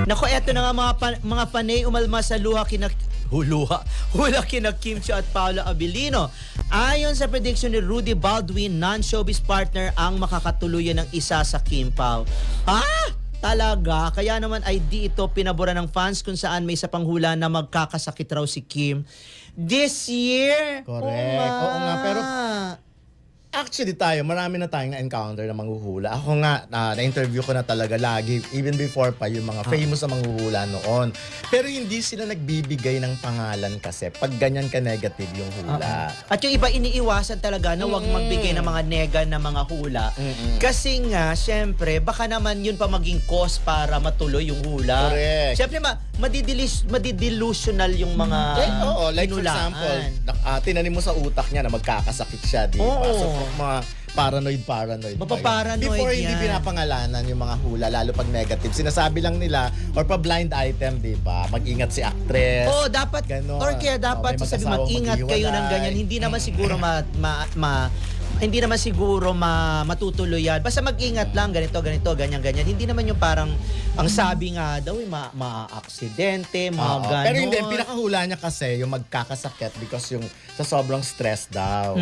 Nako, eto na nga mga panay umalma sa hula kina Kim Chiu at Paolo Abilino. Ayon sa prediction ni Rudy Baldwin, non-showbiz partner ang makakatuluyan ng isa sa Kim Pao. Talaga? Kaya naman ay di ito pinabura ng fans kung saan may isa pang hula na magkakasakit raw si Kim this year. Correct. Oo nga, pero actually marami na tayong na-encounter na manghuhula. Ako nga, na-interview ko na talaga lagi, even before pa yung mga famous na manghuhula noon. Pero hindi sila nagbibigay ng pangalan kasi pag ganyan ka negative yung hula. At yung iba iniiwasan talaga na huwag magbigay ng mga nega na mga hula. Kasi nga, syempre, baka naman yun pa maging cause para matuloy yung hula. Correct. Syempre, madidelusional yung mga like for hinulaan. example, tinanim mo sa utak niya na magkakasakit siya, di ba? Oo. So, mga paranoid. Mapaparanoid Before yan. hindi pinapangalanan yung mga hula, lalo pag negative. Sinasabi lang nila, or pa blind item, di ba? Mag-ingat si actress. Dapat, Ganon. or kaya dapat may sabi mag-asawa, mag-ingat kayo ng ganyan. Hindi naman siguro hindi naman siguro matutuloy yan. Basta mag-ingat lang, ganito, ganyan. Hindi naman yung parang, ang sabi nga daw, ma-aksidente, mga ganon. Pero hindi, pinakahula niya kasi yung magkakasakit because yung sa sobrang stress daw.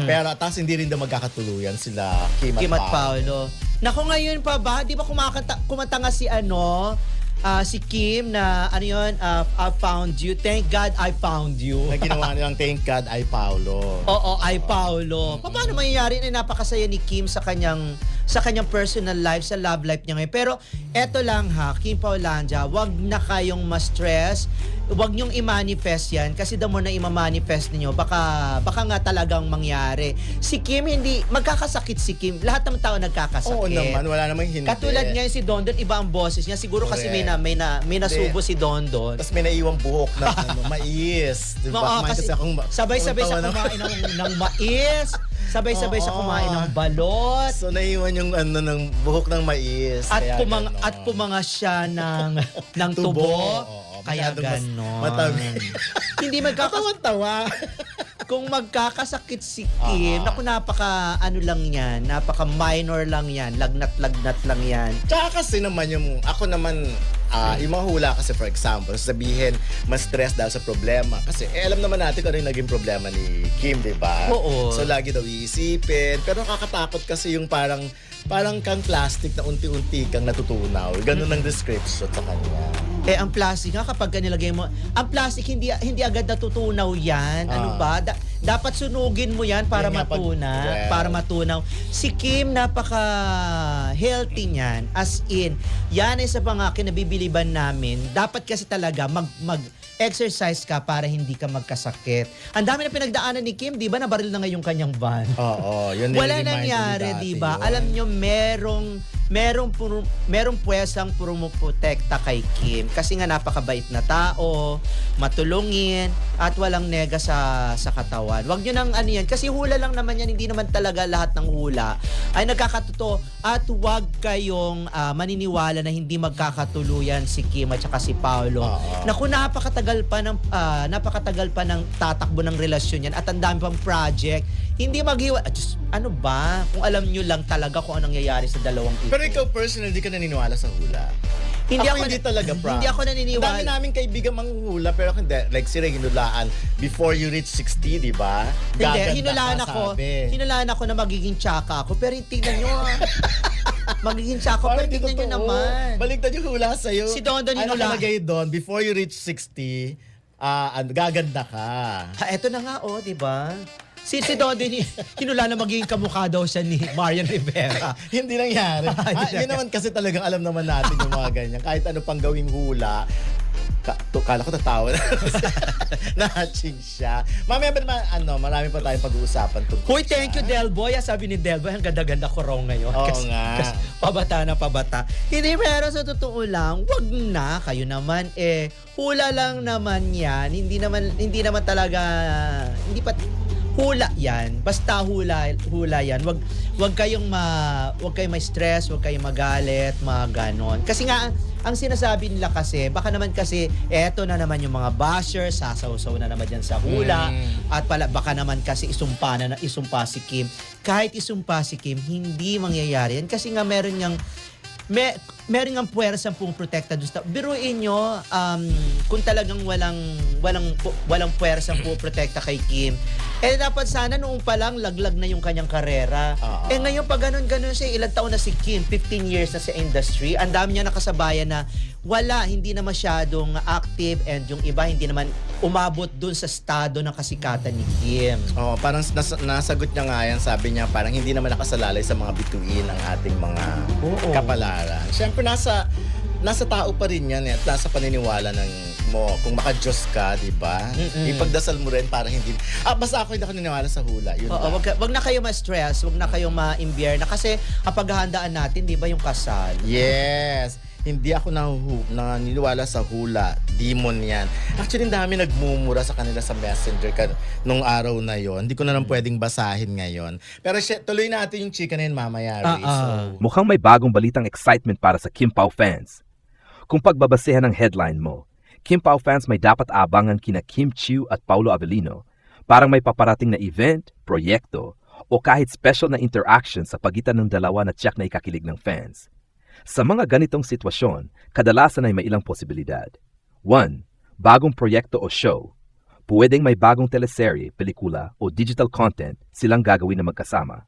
Pero tapos hindi rin daw magkakatuluyan sila Kim at Paolo. Naku, ngayon pa ba? Di ba kumanta nga si Kim na I found you. Thank God I found you. Na ginawa nilang Thank God ay Paolo. Oo, ay Paolo. Paano mangyayari na napakasaya ni Kim sa kanyang personal life, sa love life niya ngayon. Pero eto lang Kim Paulandia, wag na kayong ma-stress. Wag niyong i-manifest yan kasi the more na i-manifest niyo, baka nga talagang mangyari. Si Kim, hindi magkakasakit si Kim. Lahat ng tao nagkakasakit. Oo naman, wala namang hindi. Katulad ngayon si Dondon, iba ang boses niya. Siguro kasi may nasubo si Dondon. Tapos may naiwang buhok na mais. Diba? Kasi sabay-sabay sa kumain ng mais. Sabay-sabay sa kumain ng balot. So naiwan yung ng buhok ng mais. At pumanga siya ng tubo. Kaya ganon. Matamis. Hindi Tawa-tawa. Kung magkakasakit si Kim, napaka minor lang yan. Lagnat lang yan. Tsaka kasi naman ako naman, yung mga hula kasi for example, sabihin, mas stress dahil sa problema. Kasi alam naman natin kung ano yung naging problema ni Kim, di ba? Oo. So lagi daw iisipin. Pero nakakatakot kasi yung parang kang plastic na unti-unti kang natutunaw. Ganun ang description sa kanya. Ang plastic nga kapag nilagay mo, ang plastic hindi agad natutunaw yan. Ano ba? Dapat sunugin mo yan para matunaw. Si Kim napaka healthy niyan. As in, yan ay sa mga kinabibiliban namin. Dapat kasi talaga mag-exercise ka para hindi ka magkasakit. Ang dami na pinagdaanan ni Kim, 'di ba? Nabaril na ngayong kanyang van. Oo, yun. Wala nangyari, 'di ba? Alam nyo, merong pwesang pumuprotekta kay Kim kasi nga napakabait na tao, matulungin at walang nega sa katawan. Wag niyo nang yan kasi hula lang naman yan, hindi naman talaga lahat ng hula ay nagkakatotoo at wag kayong maniniwala na hindi magkakatuluyan si Kim at saka si Paolo. Naku, napakatagal pa ng tatakbo ng relasyon yan at ang dami pang project. Hindi ano ba? Kung alam nyo lang talaga kung anong nangyayari sa dalawang ito. Pero ikaw personally, di ka naniniwala sa hula? Hindi talaga, Pram. Hindi ako naniniwala. Dami naming kaibigan manghuhula, pero hindi. Like si Ray, hinulaan before you reach 60, di ba? Hindi, hinulaan ako na magiging tsaka ako. Pero tingnan nyo magiging tsaka, pero tingnan nyo naman. Baligtad yung hula sa'yo. Si Dondon hinulaan. Ano nakalagay doon? Before you reach 60, gaganda ka. Eto na nga, di ba? Si Dondon hinula na magiging kamukha daw siya ni Marian Rivera. Hindi nangyari. Yun naman kasi talagang alam naman natin yung mga ganyan. Kahit ano pang gawing hula, kala ko tatawa na. Na-hatching siya. Mamaya marami pa tayong pag-uusapan tungkol. Hoy, thank you, Delboy. Sabi ni Delboy, ang ganda-ganda ko raw ngayon. Oo nga. Kasi pabata na pabata. Hindi, pero sa totoo lang, wag na. Kayo naman, hula lang naman yan. Hindi naman talaga, hula yan. Basta hula yan. Wag kayong ma-stress, wag kayong magalit, mga ganon. Kasi nga ang sinasabi nila kasi, baka naman kasi eto na naman yung mga bashers, sasaw-saw na naman dyan sa hula. At baka naman kasi isumpa si Kim. Kahit isumpa si Kim, hindi mangyayari yan kasi nga meron meron ang puwersang pumoprotekta doon sa biruin nyo, kung talagang walang puwersang pumoprotekta kay Kim, dapat sana noong pa lang laglag na yung kanyang karera. Ngayon pag ganun siya, ilang taon na si Kim, 15 years na sa industry, ang dami niya nakasabayan na hindi na masyadong active, and yung iba hindi naman umabot dun sa estado ng kasikatan ni Kim. Parang nasagot niya nga yan, sabi niya parang hindi naman nakasalalay sa mga bituin ng ating mga kapalaran. Siyempre nasa tao pa rin yan at nasa paniniwala mo. Kung maka-Diyos ka, di ba? Ipagdasal mo rin para hindi... basta ako hindi ako naniniwala sa hula. Yun wag na kayo ma-stress, wag na kayo ma-imbierna kasi ang paghahandaan natin, di ba, yung kasal? Yes! Hindi ako naniniwala sa hula. Demon yan. Actually, ang dami nagmumura sa kanila sa Messenger nung araw na yon. Hindi ko na lang pwedeng basahin ngayon. Pero tuloy natin yung chika na yun mamaya, Ray. Mukhang may bagong balitang excitement para sa Kim Pao fans. Kung pagbabasehan ng headline mo, Kim Pao fans may dapat abangan kina Kim Chiu at Paulo Avellino. Parang may paparating na event, proyekto, o kahit special na interaction sa pagitan ng dalawa na tiyak na ikakilig ng fans. Sa mga ganitong sitwasyon, kadalasan ay may ilang posibilidad. 1. Bagong proyekto o show. Pwedeng may bagong teleserye, pelikula o digital content silang gagawin na magkasama.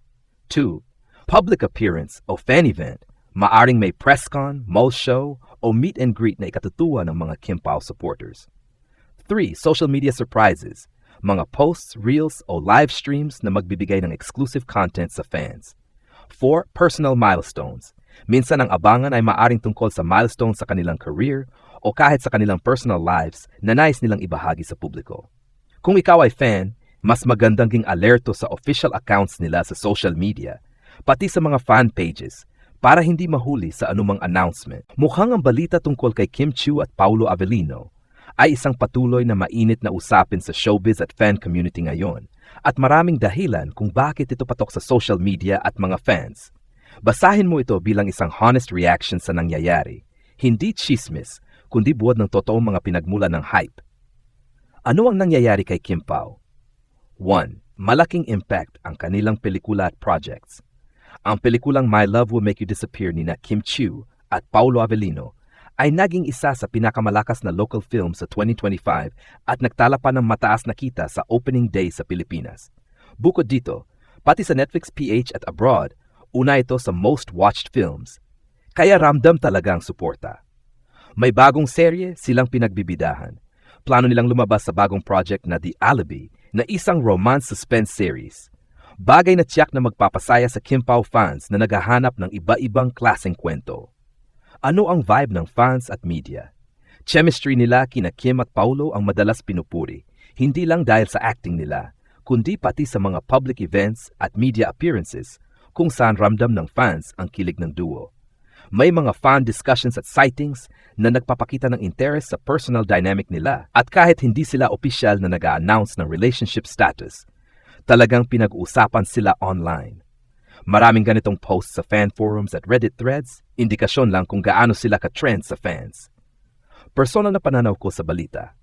2. Public appearance o fan event. Maaring may press con, mall show o meet and greet na ikatutuwa ng mga Kim Pao supporters. 3. Social media surprises. Mga posts, reels o live streams na magbibigay ng exclusive content sa fans. 4. Personal milestones. Minsan ang abangan ay maaring tungkol sa milestone sa kanilang career o kahit sa kanilang personal lives na nais nilang ibahagi sa publiko. Kung ikaw ay fan, mas magandang ging alerto sa official accounts nila sa social media, pati sa mga fan pages, para hindi mahuli sa anumang announcement. Mukhang ang balita tungkol kay Kim Chiu at Paulo Avellino ay isang patuloy na mainit na usapin sa showbiz at fan community ngayon, at maraming dahilan kung bakit ito patok sa social media at mga fans. Basahin mo ito bilang isang honest reaction sa nangyayari, hindi chismis, kundi buod ng totoong mga pinagmulan ng hype. Ano ang nangyayari kay Kim Pao? 1. Malaking impact ang kanilang pelikula at projects. Ang pelikulang My Love Will Make You Disappear ni Kim Chiu at Paulo Avellino ay naging isa sa pinakamalakas na local film sa 2025 at nagtala pa ng mataas na kita sa opening day sa Pilipinas. Bukod dito, pati sa Netflix PH at abroad, una ito sa most watched films. Kaya ramdam talaga ang suporta. May bagong serye silang pinagbibidahan. Plano nilang lumabas sa bagong project na The Alibi na isang romance suspense series. Bagay na tiyak na magpapasaya sa Kim Pao fans na naghahanap ng iba-ibang klaseng kwento. Ano ang vibe ng fans at media? Chemistry nila kina Kim at Paulo ang madalas pinupuri, hindi lang dahil sa acting nila, kundi pati sa mga public events at media appearances kung saan ramdam ng fans ang kilig ng duo. May mga fan discussions at sightings na nagpapakita ng interest sa personal dynamic nila, at kahit hindi sila opisyal na nag-a-announce ng relationship status, talagang pinag-uusapan sila online. Maraming ganitong posts sa fan forums at Reddit threads, indikasyon lang kung gaano sila ka-trend sa fans. Personal na pananaw ko sa balita.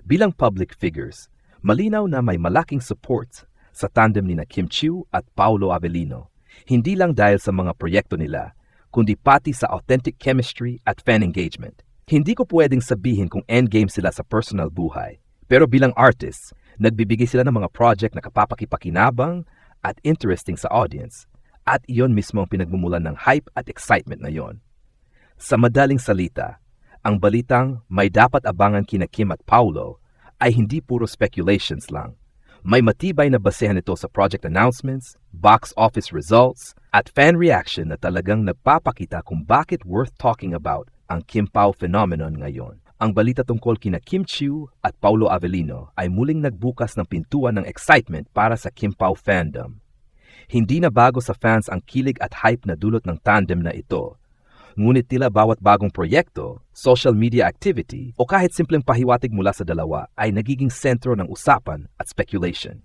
Bilang public figures, malinaw na may malaking support sa tandem ni Kim Chiu at Paulo Avellino. Hindi lang dahil sa mga proyekto nila, kundi pati sa authentic chemistry at fan engagement. Hindi ko pwedeng sabihin kung endgame sila sa personal buhay, pero bilang artists, nagbibigay sila ng mga project na kapapakipakinabang at interesting sa audience, at iyon mismo ang pinagmumulan ng hype at excitement na yon. Sa madaling salita, ang balitang may dapat abangan kina Kim at Paulo ay hindi puro speculations lang. May matibay na basehan ito sa project announcements, box office results, at fan reaction na talagang nagpapakita kung bakit worth talking about ang Kim Pao phenomenon ngayon. Ang balita tungkol kina Kim Chiu at Paulo Avellino ay muling nagbukas ng pintuan ng excitement para sa Kim Pao fandom. Hindi na bago sa fans ang kilig at hype na dulot ng tandem na ito. Ngunit tila bawat bagong proyekto, social media activity, o kahit simpleng pahiwatig mula sa dalawa ay nagiging sentro ng usapan at speculation.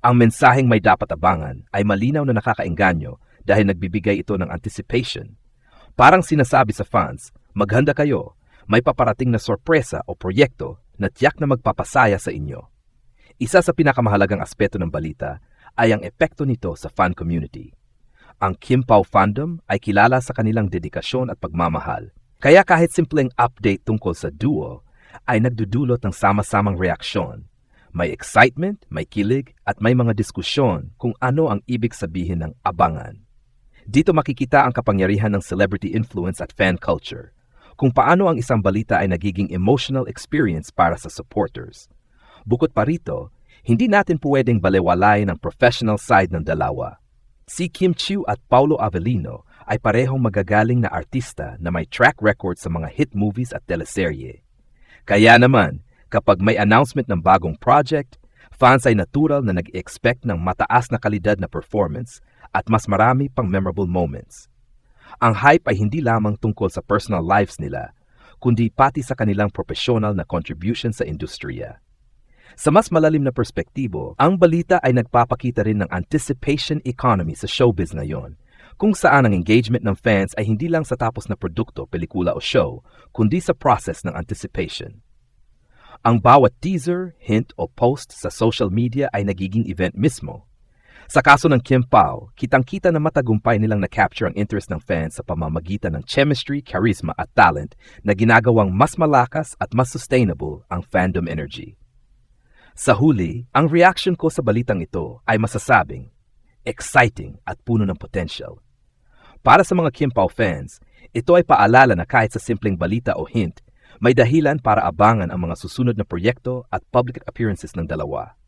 Ang mensaheng may dapat abangan ay malinaw na nakakaengganyo dahil nagbibigay ito ng anticipation. Parang sinasabi sa fans, maghanda kayo, may paparating na sorpresa o proyekto na tiyak na magpapasaya sa inyo. Isa sa pinakamahalagang aspeto ng balita ay ang epekto nito sa fan community. Ang Kim Pao fandom ay kilala sa kanilang dedikasyon at pagmamahal. Kaya kahit simpleng update tungkol sa duo ay nagdudulot ng sama-samang reaksyon. May excitement, may kilig, at may mga diskusyon kung ano ang ibig sabihin ng abangan. Dito makikita ang kapangyarihan ng celebrity influence at fan culture, kung paano ang isang balita ay nagiging emotional experience para sa supporters. Bukod pa rito, hindi natin pwedeng balewalayin ang professional side ng dalawa. Si Kim Chiu at Paulo Avellino ay parehong magagaling na artista na may track record sa mga hit movies at teleserye. Kaya naman, kapag may announcement ng bagong project, fans ay natural na nag-expect ng mataas na kalidad na performance at mas marami pang memorable moments. Ang hype ay hindi lamang tungkol sa personal lives nila, kundi pati sa kanilang professional na contribution sa industriya. Sa mas malalim na perspektibo, ang balita ay nagpapakita rin ng anticipation economy sa showbiz ngayon, kung saan ang engagement ng fans ay hindi lang sa tapos na produkto, pelikula o show, kundi sa process ng anticipation. Ang bawat teaser, hint o post sa social media ay nagiging event mismo. Sa kaso ng Kim Pao, kitang-kita na matagumpay nilang na-capture ang interest ng fans sa pamamagitan ng chemistry, charisma at talent na ginagawang mas malakas at mas sustainable ang fandom energy. Sa huli, ang reaction ko sa balitang ito ay masasabing exciting at puno ng potential. Para sa mga Kim Pao fans, ito ay paalala na kahit sa simpleng balita o hint, may dahilan para abangan ang mga susunod na proyekto at public appearances ng dalawa.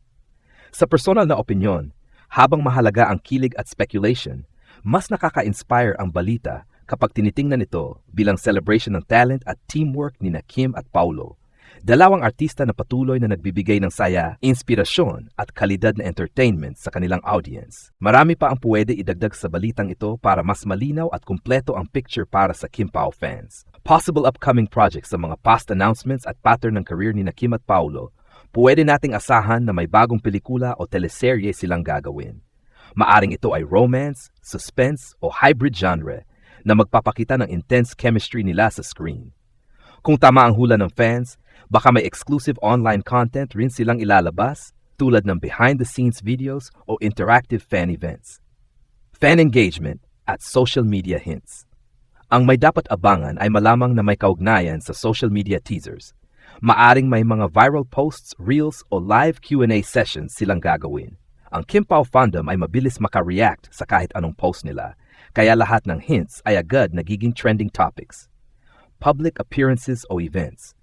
Sa personal na opinyon, habang mahalaga ang kilig at speculation, mas nakaka-inspire ang balita kapag tinitingnan ito bilang celebration ng talent at teamwork ni Kim at Paulo. Dalawang artista na patuloy na nagbibigay ng saya, inspirasyon at kalidad na entertainment sa kanilang audience. Marami pa ang pwede idagdag sa balitang ito para mas malinaw at kumpleto ang picture para sa Kim Pao fans. Possible upcoming projects sa mga past announcements at pattern ng career ni Kim at Paulo, pwede nating asahan na may bagong pelikula o teleserye silang gagawin. Maaring ito ay romance, suspense o hybrid genre na magpapakita ng intense chemistry nila sa screen. Kung tama ang hula ng fans, baka may exclusive online content rin silang ilalabas tulad ng behind-the-scenes videos o interactive fan events. Fan engagement at social media hints. Ang may dapat abangan ay malamang na may kaugnayan sa social media teasers. Maaring may mga viral posts, reels o live Q&A sessions silang gagawin. Ang Kim Pao fandom ay mabilis makareact sa kahit anong post nila, kaya lahat ng hints ay agad nagiging trending topics. Public appearances o events.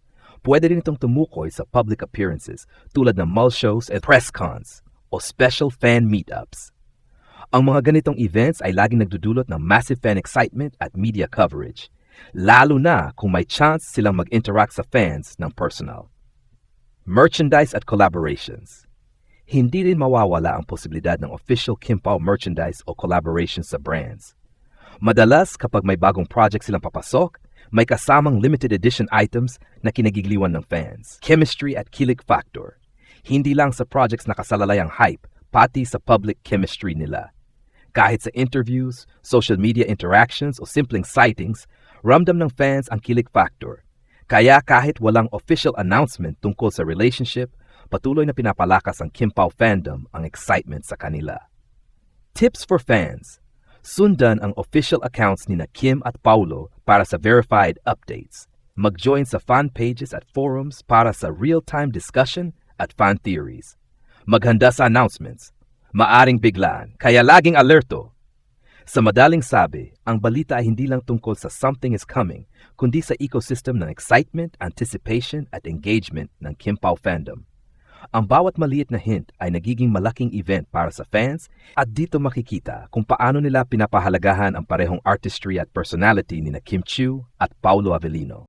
Pwede rin itong tumukoy sa public appearances tulad ng mall shows at press cons o special fan meetups. Ang mga ganitong events ay laging nagdudulot ng massive fan excitement at media coverage, lalo na kung may chance silang mag-interact sa fans ng personal. Merchandise at collaborations. Hindi rin mawawala ang posibilidad ng official Kim Pao merchandise o collaborations sa brands. Madalas kapag may bagong project silang papasok, may kasamang limited edition items na kinagigliwan ng fans. Chemistry at kilig factor. Hindi lang sa projects na kasalalayang hype, pati sa public chemistry nila. Kahit sa interviews, social media interactions o simpleng sightings, ramdam ng fans ang kilig factor. Kaya kahit walang official announcement tungkol sa relationship, patuloy na pinapalakas ang Kim Pao fandom ang excitement sa kanila. Tips for fans. Sundan ang official accounts ni Kim at Paulo para sa verified updates. Mag-join sa fan pages at forums para sa real-time discussion at fan theories. Maghanda sa announcements. Maaring biglaan, kaya laging alerto. Sa madaling sabi, ang balita ay hindi lang tungkol sa something is coming, kundi sa ecosystem ng excitement, anticipation at engagement ng Kim Pao fandom. Ang bawat maliit na hint ay nagiging malaking event para sa fans at dito makikita kung paano nila pinapahalagahan ang parehong artistry at personality ni Kim Chiu at Paulo Avellino.